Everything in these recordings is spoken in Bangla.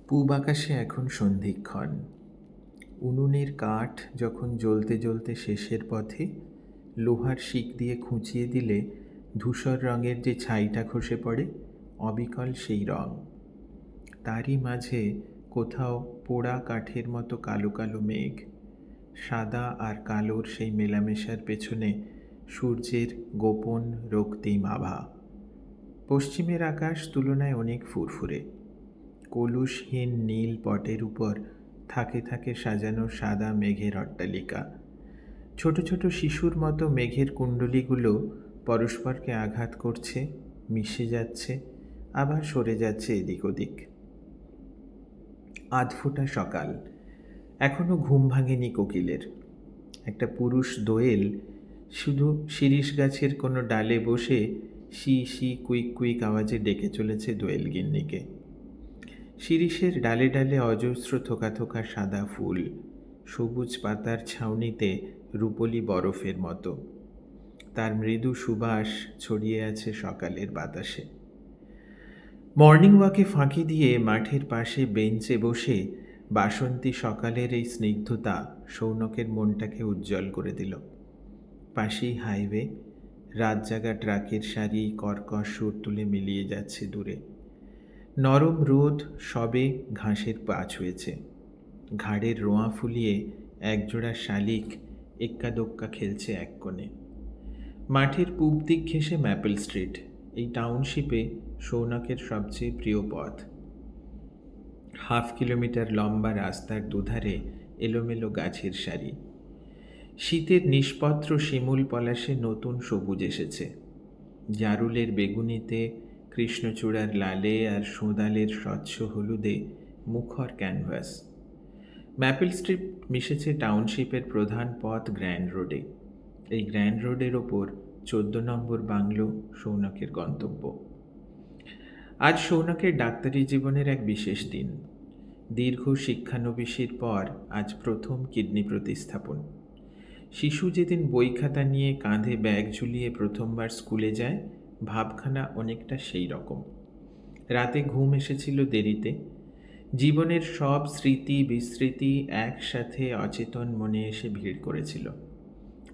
পূব আকাশে এখন সন্ধিক্ষণ। উনুনের কাঠ যখন জ্বলতে জ্বলতে শেষের পথে, লোহার শিক দিয়ে খুঁচিয়ে দিলে ধূসর রঙের যে ছাইটা খসে পড়ে, অবিকল সেই রং। তারই মাঝে কোথাও পোড়া কাঠের মতো কালো কালো মেঘ। সাদা আর কালোর সেই মেলামেশার পেছনে সূর্যের গোপন রক্তিম আভা। পশ্চিমের আকাশ তুলনায় অনেক ফুরফুরে। কলুষহীন নীল পটের উপর থাকে থাকে সাজানো সাদা মেঘের অট্টালিকা। ছোট ছোট শিশুর মতো মেঘের কুণ্ডলীগুলো পরস্পরকে আঘাত করছে, মিশে যাচ্ছে, আবার সরে যাচ্ছে এদিক ওদিক। আধফোটা সকাল, এখনো ঘুম ভাঙেনি কোকিলের। একটা পুরুষ দোয়েল শুধু শিরীষ গাছের কোনো ডালে বসে শি শি কুইক কুইক আওয়াজে ডেকে চলেছে দোয়েল গিন্নিকে। শিরীষের ডালে ডালে অজস্র থোকা থোকা সাদা ফুল, সবুজ পাতার ছাউনিতে রূপলি বরফের মতো। তার মৃদু সুবাস ছড়িয়ে আছে সকালের বাতাসে। মর্নিং ওয়াকে ফাঁকি দিয়ে মাঠের পাশে বেঞ্চে বসে বাসন্তী সকালের এই স্নিগ্ধতা সৌনকের মনটাকে উজ্জ্বল করে দিল। পাশেই হাইওয়ে, রাত জাগা ট্রাকের সারি কর্কশ সুর তুলে মিলিয়ে যাচ্ছে দূরে। নরম রোদ সবে ঘাসের পা ছুঁয়েছে। ঘাড়ের রোঁয়া ফুলিয়ে একজোড়া শালিক এক্কা দোক্কা খেলছে এক কোণে। মাঠের পূব দিক ঘেঁষে ম্যাপল স্ট্রিট, এই টাউনশিপে সৌনকের সবচেয়ে প্রিয় পথ। 1/2 কিলোমিটার লম্বা রাস্তার দুধারে এলোমেলো গাছের সারি। শীতের নিষ্পত্র শিমুল পলাশে নতুন সবুজ এসেছে। জারুলের বেগুনিতে, কৃষ্ণচূড়ার লালে আর সোঁদালের স্বচ্ছ হলুদে মুখর ক্যানভাস। ম্যাপল স্ট্রিট মিশেছে টাউনশিপের প্রধান পথ গ্র্যান্ড রোডে। এই গ্র্যান্ড রোডের ওপর 14 নম্বর বাংলো সৌনকের গন্তব্য। আজ সৌনকের ডাক্তারি জীবনের এক বিশেষ দিন। দীর্ঘ শিক্ষানবিশির পর আজ প্রথম কিডনি প্রতিস্থাপন। শিশু যেদিন বই খাতা নিয়ে কাঁধে ব্যাগ ঝুলিয়ে প্রথমবার স্কুলে যায়, ভাবখানা অনেকটা সেই রকম। রাতে ঘুম এসেছিল দেরিতে। জীবনের সব স্মৃতি বিস্মৃতি একসাথে অচেতন মনে এসে ভিড় করেছিল।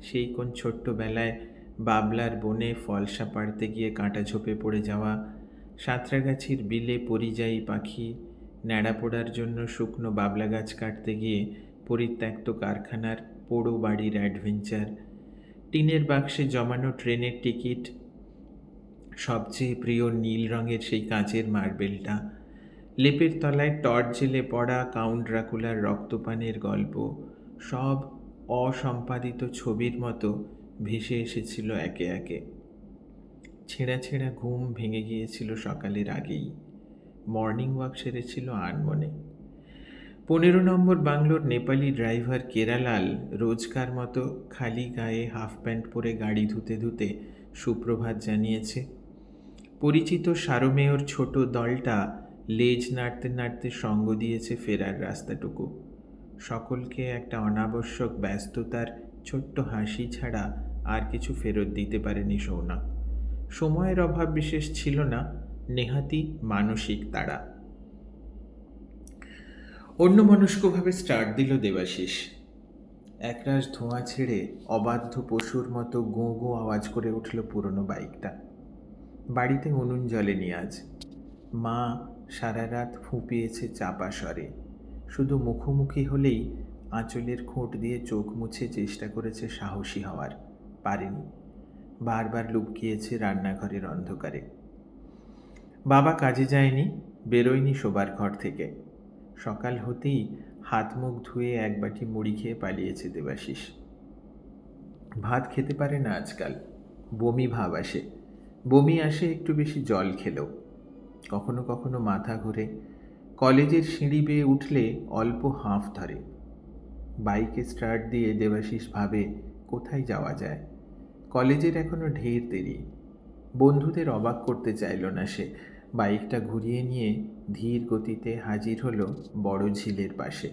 সেই কোন ছোট্টবেলায় বাবলার বনে ফলসা পাড়তে গিয়ে কাঁটা ঝোপে পড়ে যাওয়া, সাঁতরাগাছির বিলে পরিযায়ী পাখি, ন্যাড়া পোড়ার জন্য শুকনো বাবলা গাছ কাটতে গিয়ে পরিত্যক্ত কারখানার পোড়ো বাড়ির অ্যাডভেঞ্চার, টিনের বাক্সে জমানো ট্রেনের টিকিট, সবচেয়ে প্রিয় নীল রঙের সেই কাঁচের মার্বেলটা, লেপের তলায় টর্চ জেলে পড়া কাউন্ট ড্রাকুলার রক্তপানের গল্প, সব অসম্পাদিত ছবির মতো ভেসে এসেছিল একে একে। ছেঁড়া ছেঁড়া ঘুম ভেঙে গিয়েছিল সকালের আগেই। মর্নিং ওয়াক সেরেছিল আনমনে। 15 নম্বর বাংলোর নেপালি ড্রাইভার কেরালাল রোজকার মতো খালি গায়ে হাফ প্যান্ট পরে গাড়ি ধুতে ধুতে সুপ্রভাত জানিয়েছে। পরিচিত সারমেয়র ছোট দলটা লেজ নাড়তে নাড়তে সঙ্গ দিয়েছে ফেরার রাস্তাটুকু। সকলকে একটা অনাবশ্যক ব্যস্ততার ছোট্ট হাসি ছাড়া আর কিছু ফেরত দিতে পারেনি সৌনক। সময়ের অভাব বিশেষ ছিল না, নেহাতি মানসিক তাড়া। অন্যমনস্কভাবে স্টার্ট দিল দেবাশিস। একরাশ ধোঁয়া ছেড়ে অবাধ্য পশুর মতো গোঁ গোঁ আওয়াজ করে উঠল পুরনো বাইকটা। বাড়িতে উনুন জ্বলেনি আজ। মা সারা রাত ফুঁপিয়েছে চাপা স্বরে। শুধু মুখোমুখি হলেই আঁচলের খোঁট দিয়ে চোখ মুছে চেষ্টা করেছে সাহসী হওয়ার, পারেনি। বারবার লুকিয়েছে রান্নাঘরের অন্ধকারে। বাবা কাজে যায়নি, বেরোয়নি শোবার ঘর থেকে। সকাল হতেই হাত মুখ ধুয়ে এক বাটি মুড়ি খেয়ে পালিয়েছে দেবাশিস। ভাত খেতে পারে না আজকাল, বমি ভাব আসে। বমি আসে একটু বেশি জল খেলেও। কখনো কখনো মাথা ঘুরে। কলেজের সিঁড়ি বেয়ে উঠলে অল্প হাঁফ ধরে। বাইকে স্টার্ট দিয়ে দেবাশিস ভাবে কোথায় যাওয়া যায়। কলেজের এখনো ঢের দেরি। বন্ধুদের অবাক করতে চাইল না সে। বাইকটা ঘুরিয়ে নিয়ে ধীর গতিতে হাজির হলো বড় ঝিলের পাশে।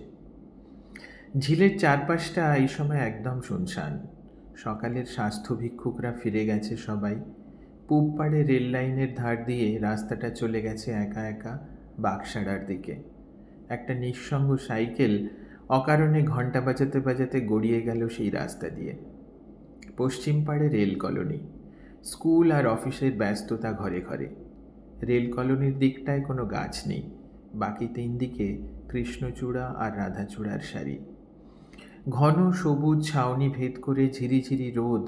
ঝিলের চারপাশটা এই সময় একদম শুনশান। সকালের স্বাস্থ্য ভিক্ষুকরা ফিরে গেছে সবাই। পূব পাড়ে রেল লাইনের ধার দিয়ে রাস্তাটা চলে গেছে একা একা বাগসাড়ার দিকে। একটা নিঃসঙ্গ সাইকেল অকারণে ঘণ্টা বাজাতে বাজাতে গড়িয়ে গেল সেই রাস্তা দিয়ে। পশ্চিম পাড়ে রেল কলোনি, স্কুল আর অফিসের ব্যস্ততা ঘরে ঘরে। রেল কলোনির দিকটায় কোনো গাছ নেই, বাকি 3 দিকে কৃষ্ণচূড়া আর রাধাচূড়ার সারি। ঘন সবুজ ছাউনি ভেদ করে ঝিরিঝিরি রোদ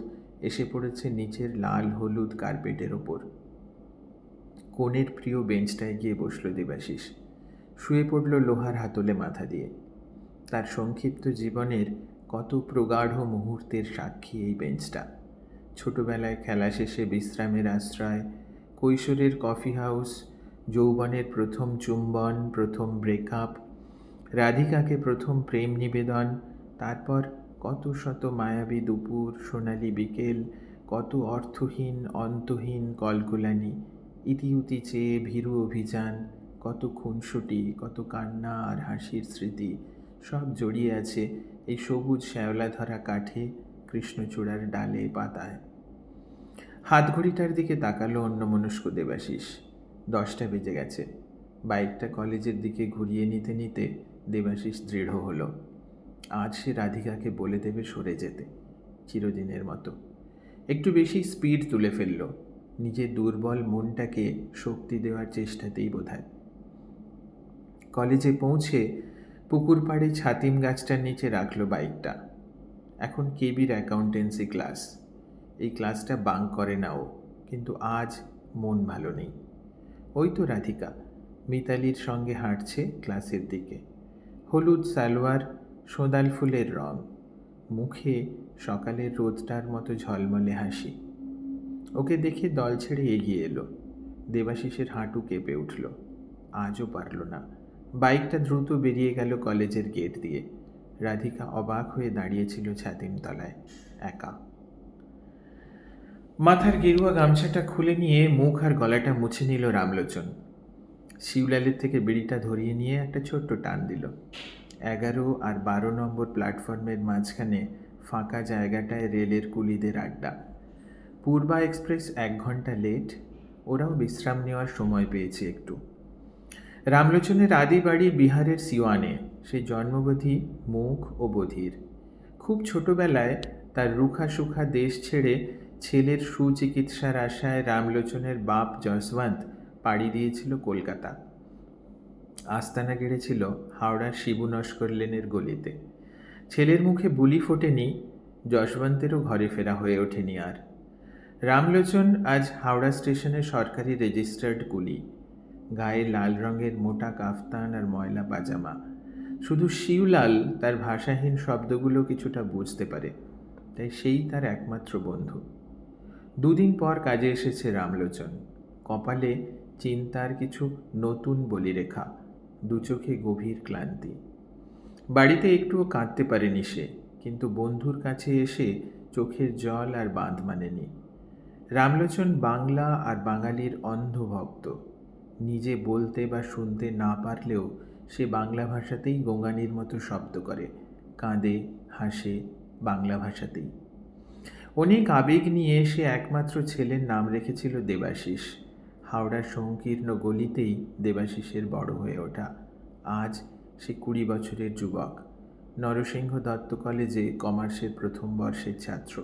এসে পড়েছে নিচের লাল হলুদ কার্পেটের ওপর। কোণের প্রিয় বেঞ্চটায় গিয়ে বসল দেবাশিস। শুয়ে পড়ল লোহার হাতলে মাথা দিয়ে। তার সংক্ষিপ্ত জীবনের কত প্রগাঢ় মুহূর্তের সাক্ষী এই বেঞ্চটা। ছোটবেলায় খেলা শেষে বিশ্রামের আশ্রয়, কৈশোরের কফি হাউস, যৌবনের প্রথম চুম্বন, প্রথম ব্রেকআপ, রাধিকাকে প্রথম প্রেম নিবেদন, তারপর কত শত মায়াবী দুপুর, সোনালি বিকেল, কত অর্থহীন অন্তহীন কলকুলানি, ইতিউতি চেয়ে ভীরু অভিযান, কত খুনসুটি, কত কান্না আর হাসির স্মৃতি, সব জড়িয়ে আছে এই সবুজ শ্যাওলা ধরা কাঠে, কৃষ্ণচূড়ার ডালে পাতায়। হাতঘড়িটার দিকে তাকালো অন্যমনস্ক দেবাশিস। 10টা বেজে গেছে। বাইকটা কলেজের দিকে ঘুরিয়ে নিতে নিতে দেবাশিস দৃঢ় হলো, আজ সে রাধিকাকে বলে দেবে সরে যেতে, চিরদিনের মতো। একটু বেশি স্পিড তুলে ফেলল, নিজের দুর্বল মনটাকে শক্তি দেওয়ার চেষ্টাতেই বোধহয়। কলেজে পৌঁছে পুকুর পাড়ে ছাতিম গাছটার নিচে রাখলো বাইকটা। এখন কেবির অ্যাকাউন্টেন্সি ক্লাস। এই ক্লাসটা বাঙ্ক করে না ও, কিন্তু আজ মন ভালো নেই। ওই তো রাধিকা মিতালির সঙ্গে হাঁটছে ক্লাসের দিকে। হলুদ সালোয়ার, সোঁদাল ফুলের রং, মুখে সকালের রোদটার মতো ঝলমলে হাসি। ওকে দেখে দল ছেড়ে এগিয়ে এলো। দেবাশিসের হাঁটু কেঁপে উঠল। আজও পারল না। বাইকটা দ্রুত বেরিয়ে গেল কলেজের গেট দিয়ে। রাধিকা অবাক হয়ে দাঁড়িয়েছিল ছাতিম তলায়, একা। মাথার গেরুয়া গামছাটা খুলে নিয়ে মুখ আর গলাটা মুছে নিল রামলোচন। শিবলালের থেকে বিড়িটা ধরিয়ে নিয়ে একটা ছোট্ট টান দিল। 11 আর 12 নম্বর প্ল্যাটফর্মের মাঝখানে ফাঁকা জায়গাটায় রেলের কুলিদের আড্ডা। পূর্বা এক্সপ্রেস 1 ঘন্টা লেট, ওরাও বিশ্রাম নেওয়ার সময় পেয়েছে একটু। রামলোচনের আদি বাড়ি বিহারের সিওয়ানে, সেই জন্মবধি মুখ ও বধির। খুব ছোটবেলায় তার রুখা সুখা দেশ ছেড়ে ছেলের সুচিকিৎসার আশায় রামলোচনের বাপ যশবন্ত পাড়ি দিয়েছিল কলকাতা। আস্তানা গেড়েছিল হাওড়ার শিবু নস্কর লেনের গলিতে। ছেলের মুখে বুলি ফোটেনি, যশবন্তেরও ঘরে ফেরা হয়ে ওঠেনি আর। রামলোচন আজ হাওড়া স্টেশনে সরকারি রেজিস্টার্ড কুলি। গায়ে লাল রঙের মোটা কাফতান আর ময়লা পাজামা। শুধু শিবলাল তার ভাষাহীন শব্দগুলো কিছুটা বুঝতে পারে, তাই সেই তার একমাত্র বন্ধু। 2 দিন পর কাজে এসেছে রামলোচন। কপালে চিন্তার কিছু নতুন বলিরেখা, 2 চোখে গভীর ক্লান্তি। বাড়িতে একটুও কাঁদতে পারেনি সে, কিন্তু বন্ধুর কাছে এসে চোখের জল আর বাঁধ মানেনি। রামলোচন বাংলা আর বাঙালির অন্ধ ভক্ত। নিজে বলতে বা শুনতে না পারলেও সে বাংলা ভাষাতেই গোঙানির মতো শব্দ করে, কাঁদে, হাসে বাংলা ভাষাতেই। অনেক আবেগ নিয়ে সে একমাত্র ছেলের নাম রেখেছিল দেবাশিস। হাওড়ার সংকীর্ণ গলিতেই দেবাশিসের বড় হয়ে ওঠা। আজ সে 20 বছরের যুবক, নরসিংহ দত্ত কলেজে কমার্সের প্রথম বর্ষের ছাত্র।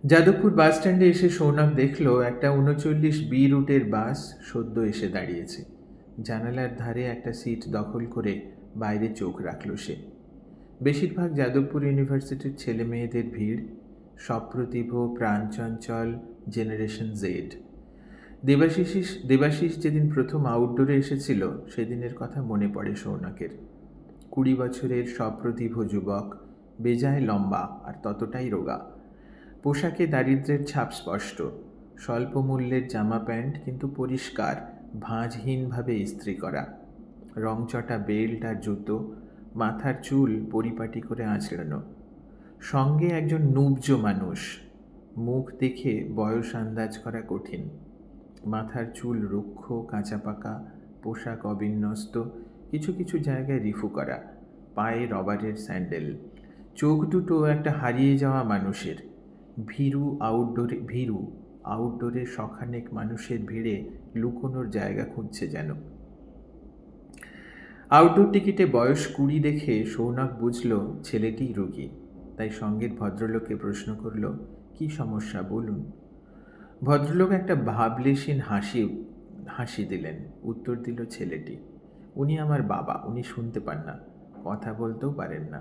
যাদবপুর বাস স্ট্যান্ডে এসে সৌনক দেখল একটা 39 বি রুটের বাস সদ্য এসে দাঁড়িয়েছে। জানালার ধারে একটা সিট দখল করে বাইরে চোখ রাখল সে। বেশিরভাগ যাদবপুর ইউনিভার্সিটির ছেলে মেয়েদের ভিড়, সপ্রতিভ, প্রাণচঞ্চল, জেনারেশন জেড। দেবাশিস যেদিন প্রথম আউটডোরে এসেছিল সেদিনের কথা মনে পড়ে সৌনকের। 20 বছরের সপ্রতিভ যুবক, বেজায় লম্বা আর ততটাই রোগা। পোশাকে দারিদ্র্যের ছাপ স্পষ্ট। স্বল্প মূল্যের জামা প্যান্ট, কিন্তু পরিষ্কার, ভাঁজহীনভাবে ইস্ত্রি করা। রংচটা বেল্ট আর জুতো, মাথার চুল পরিপাটি করে আঁচড়ানো। সঙ্গে একজন নুবজ মানুষ, মুখ দেখে বয়স আন্দাজ করা কঠিন। মাথার চুল রুক্ষ, কাঁচা পাকা, পোশাক অবিন্যস্ত, কিছু কিছু জায়গায় রিফু করা, পায়ে রবারের স্যান্ডেল। চোখ দুটো একটা হারিয়ে যাওয়া মানুষের। ভীরু আউটডোরে শখানেক মানুষের ভিড়ে লুকোনোর জায়গা খুঁজছে যেন। আউটডোর টিকিটে বয়স 20 দেখে সৌনক বুঝল ছেলেটিই রোগী। তাই সঙ্গের ভদ্রলোককে প্রশ্ন করল, কি সমস্যা বলুন। ভদ্রলোক একটা ভাবলেশীন হাসি দিলেন। উত্তর দিল ছেলেটি, উনি আমার বাবা, উনি শুনতে পান না, কথা বলতেও পারেন না,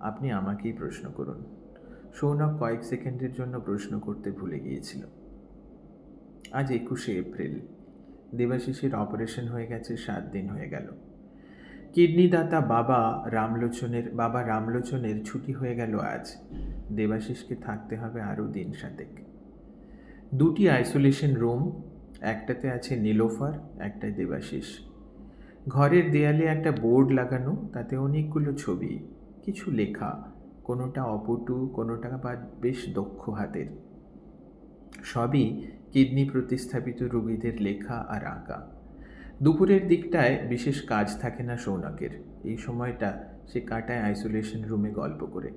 আপনি আমাকেই প্রশ্ন করুন। সৌনক কয়েক সেকেন্ডের জন্য প্রশ্ন করতে ভুলে গিয়েছিল। আজ 21শে এপ্রিল। দেবাশিসের অপারেশন হয়ে গেছে, 7 দিন হয়ে গেল। কিডনিদাতা বাবা রামলোচনের ছুটি হয়ে গেল আজ। দেবাশিসকে থাকতে হবে আরও দিন 7। 2টি আইসোলেশন রুম, একটাতে আছে নীলোফার, একটায় দেবাশিস। ঘরের দেয়ালে একটা বোর্ড লাগানো, তাতে অনেকগুলো ছবি, কিছু লেখা, কোনোটা অপটু, কোনোটা বা বেশ দক্ষ হাতের। সবই কিডনি প্রতিস্থাপিত রোগীদের লেখা আর আঁকা। দুপুরের দিকটায় বিশেষ কাজ থাকে না সৌনকের। এই সময়টা সে কাটায় আইসোলেশন রুমে গল্প করে।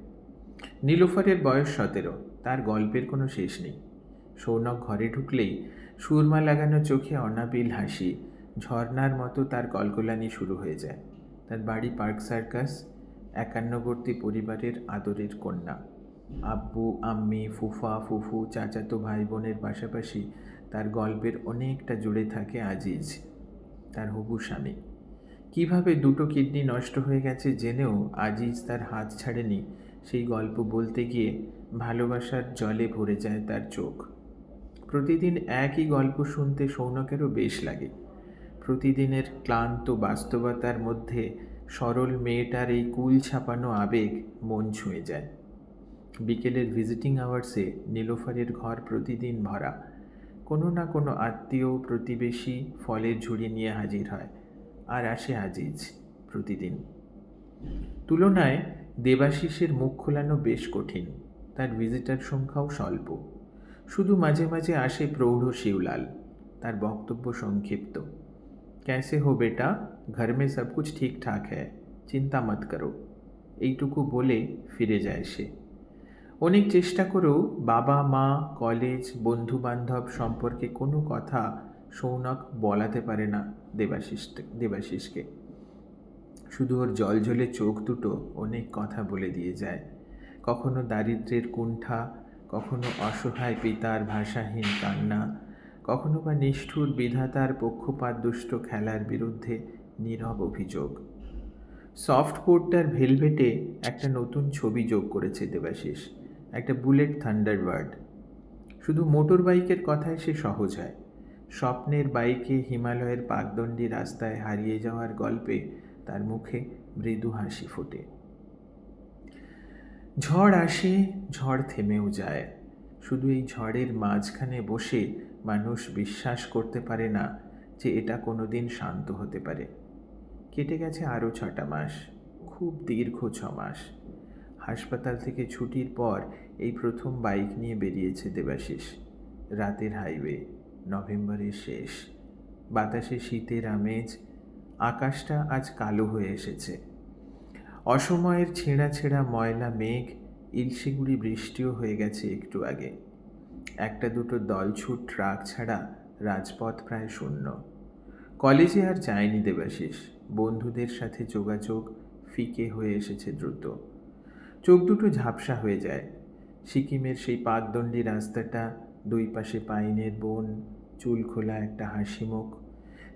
নীলোফারের বয়স 17, তার গল্পের কোনো শেষ নেই। সৌনক ঘরে ঢুকলেই সুরমা লাগানো চোখে অনাবিল হাসি, ঝর্নার মতো তার কলকলানি শুরু হয়ে যায়। তার বাড়ি পার্ক সার্কাস, 51বর্তী পরিবারের আদরের কন্যা। আব্বু, আম্মি, ফুফা, ফুফু, চাচাতো ভাই বোনের পাশাপাশি তার গল্পের অনেকটা জুড়ে থাকে আজিজ, তার হবু স্বামী। কিভাবে 2টো কিডনি নষ্ট হয়ে গেছে জেনেও আজিজ তার হাত ছাড়েনি, সেই গল্প বলতে গিয়ে ভালোবাসার জলে ভরে যায় তার চোখ। প্রতিদিন একই গল্প শুনতে সৌনকেরও বেশ লাগে। প্রতিদিনের ক্লান্ত বাস্তবতার মধ্যে সরল মেয়েটার এই কুল ছাপানো আবেগ মন ছুঁয়ে যায়। বিকেলের ভিজিটিং আওয়ার্সে নীলোফারের ঘর প্রতিদিন ভরা। কোনো না কোনো আত্মীয় প্রতিবেশী ফলের ঝুড়ি নিয়ে হাজির হয়, আর আসে আজিজ প্রতিদিন। তুলনায় দেবাশিসের মুখ খোলানো বেশ কঠিন, তার ভিজিটার সংখ্যাও স্বল্প। শুধু মাঝে মাঝে আসে প্রৌঢ় শিবলাল, তার বক্তব্য সংক্ষিপ্ত। कैसे हो बेटा, घर में सब कुछ ठीक ठाक है, চিন্তা মত করো, এইটুকু বলে ফিরে যায় সে। অনেক চেষ্টা করেও বাবা মা, কলেজ, বন্ধু বান্ধব সম্পর্কে কোনো কথা সৌনক বলাতে পারে না দেবাশিসকে। শুধু ওর জলঝলে চোখ দুটো অনেক কথা বলে দিয়ে যায়। কখনো দারিদ্র্যের কুণ্ঠা, কখনো অসহায় পিতার ভাষাহীন কান্না, কখনো বা নিষ্ঠুর বিধাতার পক্ষপাতদুষ্ট খেলার বিরুদ্ধে নীরব অভিযোগ। সফট পোর্টার ভেলভেটে একটা নতুন ছবি যোগ করেছে দেবাশিস, একটা বুলেট থান্ডারবার্ড। শুধু মোটর বাইকের কথায় সে সহজ হয়। স্বপ্নের বাইকে হিমালয়ের পাকদণ্ডী রাস্তায় হারিয়ে যাওয়ার গল্পে তার মুখে মৃদু হাসি ফোটে। ঝড় আসে, ঝড় থেমেও যায়। শুধু এই ঝড়ের মাঝখানে বসে মানুষ বিশ্বাস করতে পারে না যে এটা কোনোদিন শান্ত হতে পারে। কেটে গেছে আরও 6টা মাস, খুব দীর্ঘ 6 মাস। হাসপাতাল থেকে ছুটির পর এই প্রথম বাইক নিয়ে বেরিয়েছে দেবাশিস। রাতের হাইওয়ে, নভেম্বরের শেষ, বাতাসে শীতের আমেজ। আকাশটা আজ কালো হয়ে এসেছে। অসময়ের ছেঁড়া ছেঁড়া ময়লা মেঘ, ইলশিগুড়ি বৃষ্টিও হয়ে গেছে একটু আগে। একটা দুটো দলছুট ট্রাক ছাড়া রাজপথ প্রায় শূন্য। কলেজে আর যায়নি দেবাশিস। বন্ধুদের সাথে যোগাযোগ ফিকে হয়ে এসেছে দ্রুত। চোখ দুটো ঝাপসা হয়ে যায়। সিকিমের সেই পাকদণ্ডী রাস্তাটা, দুই পাশে পাইনের বন, চুল খোলা একটা হাসি মুখ।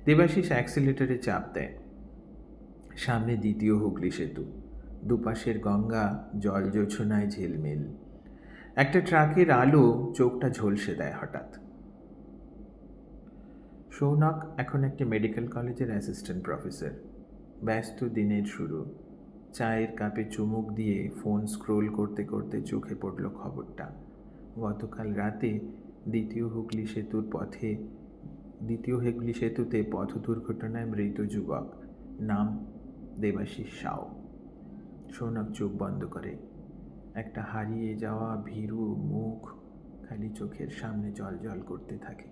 দেবাশিস অ্যাক্সিলেটরে চাপ দেয়। সামনে 2য় হুগলি সেতু, দুপাশের গঙ্গা জল জোছনায় ঝিলমিল। একটা ট্রাকের আলো চোখটা ঝলসে দেয় হঠাৎ। সৌনক এখন একটি মেডিকেল কলেজের অ্যাসিস্ট্যান্ট প্রফেসর। ব্যস্ত দিনের শুরু। চায়ের কাপে চুমুক দিয়ে ফোন স্ক্রোল করতে করতে চোখে পড়ল খবরটা। গতকাল রাতে 2য় হুগলি সেতুতে পথ দুর্ঘটনায় মৃত যুবক, নাম দেবাশিস সাউ। সৌনক চোখ বন্ধ করে। একটা হারিয়ে যাওয়া ভীরু মুখ খালি চোখের সামনে জল জল করতে থাকে।